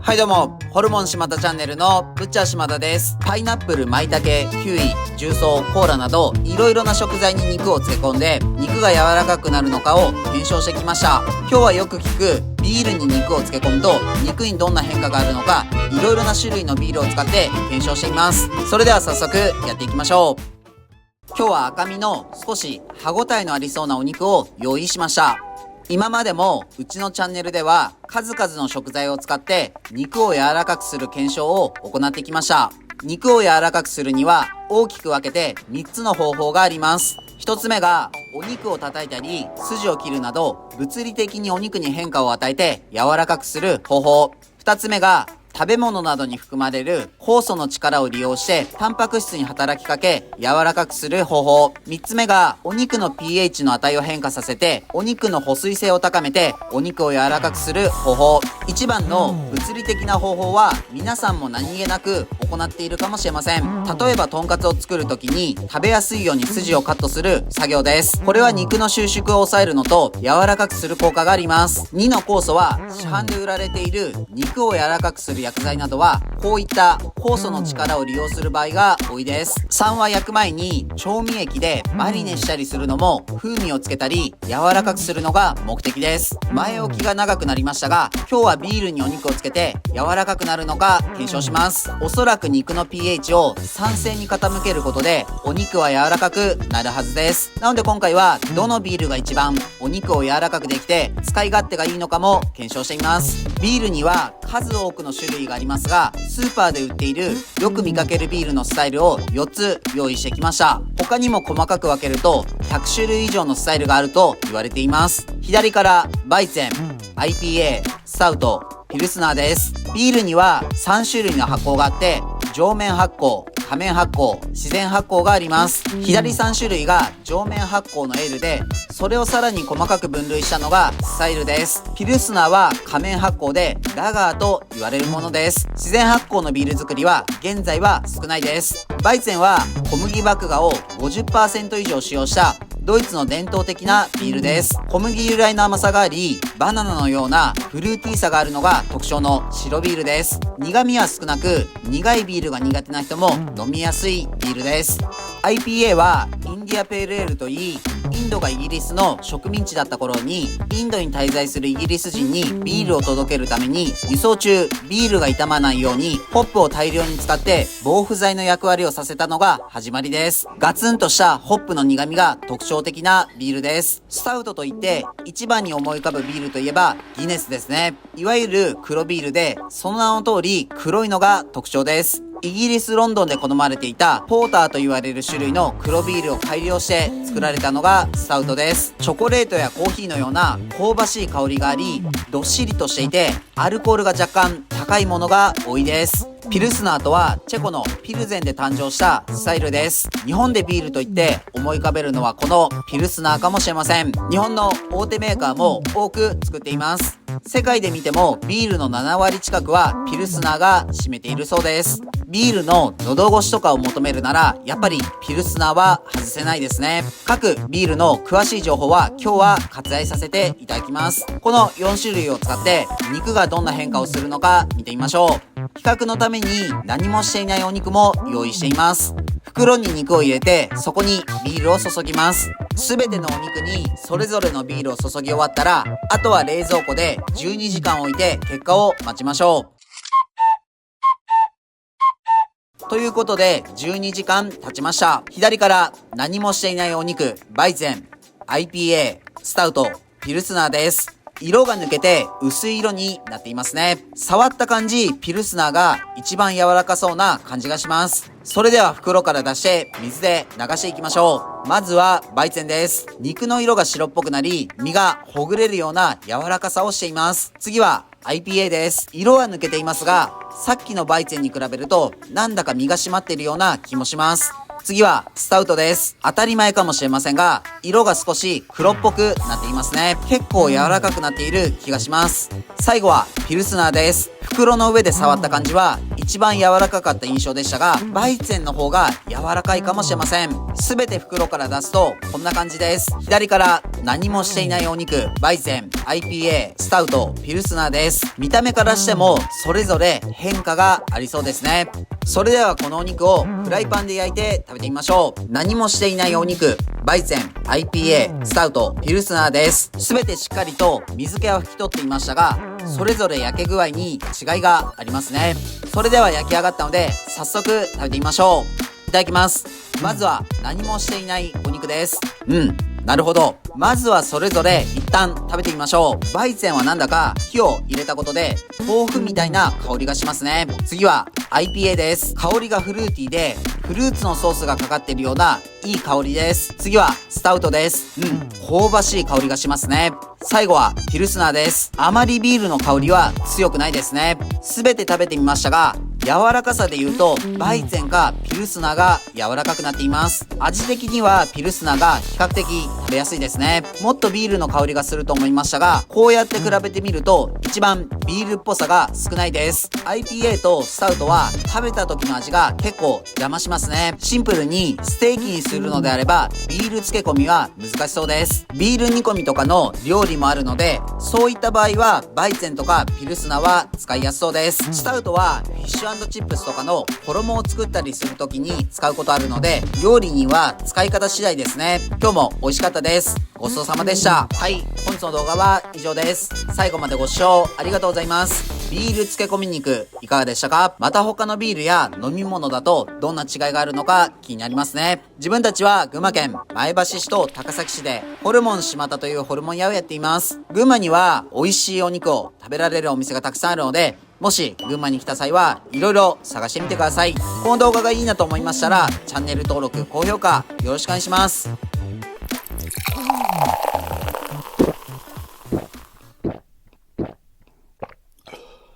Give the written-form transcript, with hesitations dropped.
はいどうも、ホルモン島田チャンネルのブッチャー島田です。パイナップル、舞茸、キウイ、重曹、コーラなどいろいろな食材に肉を漬け込んで肉が柔らかくなるのかを検証してきました。今日はよく聞くビールに肉を漬け込むと肉にどんな変化があるのか、いろいろな種類のビールを使って検証しています。それでは早速やっていきましょう。今日は赤身の少し歯ごたえのありそうなお肉を用意しました。今までもうちのチャンネルでは数々の食材を使って肉を柔らかくする検証を行ってきました。肉を柔らかくするには大きく分けて3つの方法があります。1つ目がお肉を叩いたり筋を切るなど物理的にお肉に変化を与えて柔らかくする方法。2つ目が食べ物などに含まれる酵素の力を利用してタンパク質に働きかけ柔らかくする方法。3つ目がお肉の pH の値を変化させてお肉の保水性を高めてお肉を柔らかくする方法。一番の物理的な方法は皆さんも何気なく行っているかもしれません。例えばとんかつを作るときに食べやすいように筋をカットする作業です。これは肉の収縮を抑えるのと柔らかくする効果があります。2の酵素は市販で売られている肉を柔らかくする薬剤などはこういった酵素の力を利用する場合が多いです。3は焼く前に調味液でマリネしたりするのも風味をつけたり柔らかくするのが目的です。前置きが長くなりましたが、今日はビールにお肉をつけて柔らかくなるのか検証します。おそらく肉の pH を酸性に傾けることでお肉は柔らかくなるはずです。なので今回はどのビールが一番お肉を柔らかくできて使い勝手がいいのかも検証してみます。ビールには数多くの種類がありますが、スーパーで売っているよく見かけるビールのスタイルを4つ用意してきました。他にも細かく分けると100種類以上のスタイルがあると言われています。左からバイゼン、IPA、スタウト、ピルスナーです。ビールには3種類の発酵があって上面発酵、下面発酵、自然発酵があります。左3種類が上面発酵のエールで、それをさらに細かく分類したのがスタイルです。ピルスナーは下面発酵でラガーと言われるものです。自然発酵のビール作りは現在は少ないです。バイゼンは小麦麦芽を 50% 以上使用したドイツの伝統的なビールです。小麦由来の甘さがあり、バナナのようなフルーティーさがあるのが特徴の白ビールです。苦味は少なく、苦いビールが苦手な人も飲みやすいビールです。IPA はインディアペールエールといい、インドがイギリスの植民地だった頃にインドに滞在するイギリス人にビールを届けるために輸送中ビールが傷まないようにホップを大量に使って防腐剤の役割をさせたのが始まりです。ガツンとしたホップの苦味が特徴的なビールです。スタウトといって一番に思い浮かぶビールといえばギネスですね。いわゆる黒ビールでその名の通り黒いのが特徴です。イギリス・ロンドンで好まれていたポーターと言われる種類の黒ビールを改良して作られたのがスタウトです。チョコレートやコーヒーのような香ばしい香りがあり、どっしりとしていてアルコールが若干高いものが多いです。ピルスナーとはチェコのピルゼンで誕生したスタイルです。日本でビールといって思い浮かべるのはこのピルスナーかもしれません。日本の大手メーカーも多く作っています。世界で見てもビールの7割近くはピルスナーが占めているそうです。ビールの喉越しとかを求めるならやっぱりピルスナーは外せないですね。各ビールの詳しい情報は今日は割愛させていただきます。この4種類を使って肉がどんな変化をするのか見てみましょう。比較のために何もしていないお肉も用意しています。袋に肉を入れてそこにビールを注ぎます。すべてのお肉にそれぞれのビールを注ぎ終わったら、あとは冷蔵庫で12時間置いて結果を待ちましょう。ということで12時間経ちました。左から何もしていないお肉、バイゼン、IPA、スタウト、ピルスナーです。色が抜けて薄い色になっていますね。触った感じ、ピルスナーが一番柔らかそうな感じがします。それでは袋から出して水で流していきましょう。まずはバイゼンです。肉の色が白っぽくなり、身がほぐれるような柔らかさをしています。次は IPA です。色は抜けていますが、さっきのバイゼンに比べるとなんだか身が締まっているような気もします。次はスタウトです。当たり前かもしれませんが、色が少し黒っぽくなっていますね。結構柔らかくなっている気がします。最後はピルスナーです。袋の上で触った感じは一番柔らかかった印象でしたが、バイツェンの方が柔らかいかもしれません。すべて袋から出すとこんな感じです。左から何もしていないお肉、バイツェン、IPA、スタウト、ピルスナーです。見た目からしてもそれぞれ変化がありそうですね。それではこのお肉をフライパンで焼いて食べてみましょう。何もしていないお肉、バイツェン、IPA、スタウト、ピルスナーです。すべてしっかりと水気は拭き取っていましたが、それぞれ焼け具合に違いがありますね。それでは焼き上がったので早速食べてみましょう。いただきます。まずは何もしていないお肉です。なるほど。まずはそれぞれ一旦食べてみましょう。バイツェンはなんだか火を入れたことで豆腐みたいな香りがしますね。次は IPA です。香りがフルーティーでフルーツのソースがかかっているようないい香りです。次はスタウトです。香ばしい香りがしますね。最後はピルスナーです。あまりビールの香りは強くないですね。すべて食べてみましたが、柔らかさで言うとバイツェンかピルスナーが柔らかくなっています。味的にはピルスナーが比較的食べやすいですね。もっとビールの香りがすると思いましたが、こうやって比べてみると一番ビールっぽさが少ないです。 IPA とスタウトは食べた時の味が結構邪魔しますね。シンプルにステーキにするのであればビール漬け込みは難しそうです。ビール煮込みとかの料理もあるので、そういった場合はバイツェンとかピルスナーは使いやすそうです。スタウトはフィッシュ&チップスとかの衣を作ったりする時に使うことあるので、料理には使い方次第ですね。今日も美味しかったです。ごちそうさまでした。はい、本日の動画は以上です。最後までご視聴ありがとうございます。ビール漬け込み肉いかがでしたか？また他のビールや飲み物だとどんな違いがあるのか気になりますね。自分たちは群馬県前橋市と高崎市でホルモン島田というホルモン屋をやっています。群馬には美味しいお肉を食べられるお店がたくさんあるので、もし群馬に来た際はいろいろ探してみてください。この動画がいいなと思いましたらチャンネル登録、高評価よろしくお願いします。